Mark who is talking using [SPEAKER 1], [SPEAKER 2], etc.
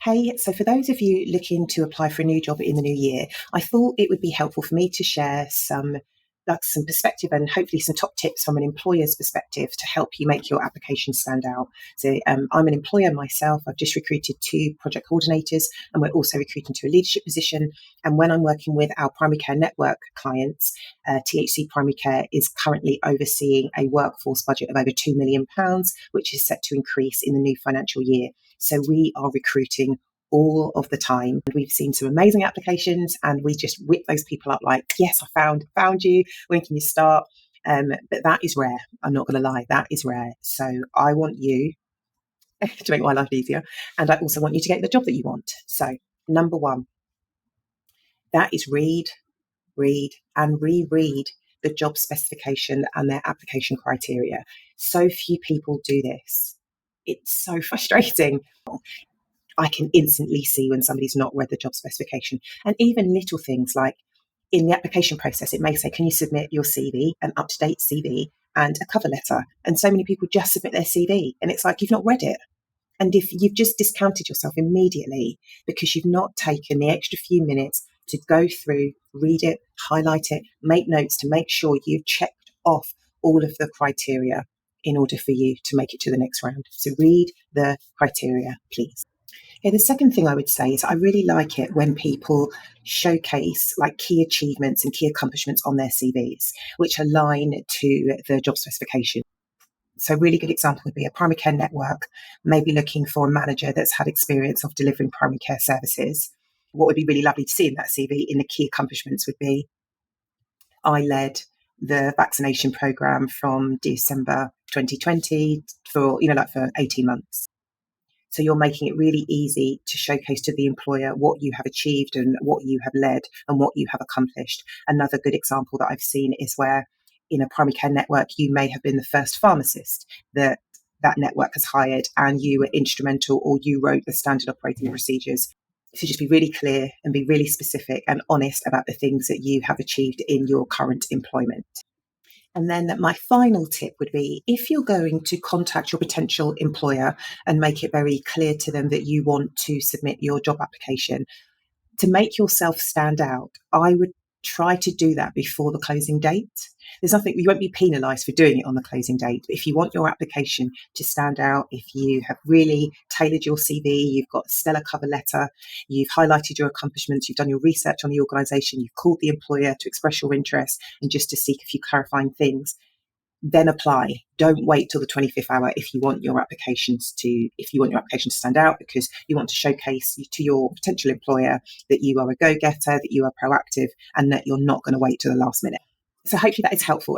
[SPEAKER 1] Hey, so for those of you looking to apply for a new job in the new year, I thought it would be helpful for me to share some perspective and hopefully some top tips from an employer's perspective to help you make your application stand out. So I'm an employer myself. I've just recruited 2 project coordinators, and we're also recruiting to a leadership position. And when I'm working with our primary care network clients, THC Primary Care is currently overseeing a workforce budget of over £2 million, which is set to increase in the new financial year. So we are recruiting all of the time. We've seen some amazing applications and we just whip those people up like, yes, I found you. When can you start? But that is rare. I'm not going to lie, that is rare. So I want you to make my life easier. And I also want you to get the job that you want. So number one, that is read, and reread the job specification and their application criteria. So few people do this. It's so frustrating. I can instantly see when somebody's not read the job specification. And even little things like in the application process, it may say, can you submit your CV, an up-to-date CV, and a cover letter? And so many people just submit their CV. And it's like, you've not read it. And if you've just discounted yourself immediately because you've not taken the extra few minutes to go through, read it, highlight it, make notes to make sure you've checked off all of the criteria in order for you to make it to the next round. So read the criteria, please. Yeah, the second thing I would say is I really like it when people showcase like key achievements and key accomplishments on their CVs, which align to the job specification. So a really good example would be a primary care network, maybe looking for a manager that's had experience of delivering primary care services. What would be really lovely to see in that CV in the key accomplishments would be, I led the vaccination program from December 2020 for 18 months. So you're making it really easy to showcase to the employer what you have achieved and what you have led and what you have accomplished. Another good example that I've seen is where in a primary care network, you may have been the first pharmacist that network has hired and you were instrumental, or you wrote the standard operating procedures. So just be really clear and be really specific and honest about the things that you have achieved in your current employment. And then my final tip would be, if you're going to contact your potential employer and make it very clear to them that you want to submit your job application, to make yourself stand out, I would try to do that before the closing date. There's nothing, you won't be penalised for doing it on the closing date. But if you want your application to stand out, if you have really tailored your CV, you've got a stellar cover letter, you've highlighted your accomplishments, you've done your research on the organisation, you've called the employer to express your interest and just to seek a few clarifying things, then apply. Don't wait till the 25th hour if you want your application to stand out, because you want to showcase to your potential employer that you are a go-getter, that you are proactive, and that you're not going to wait till the last minute. So hopefully that is helpful.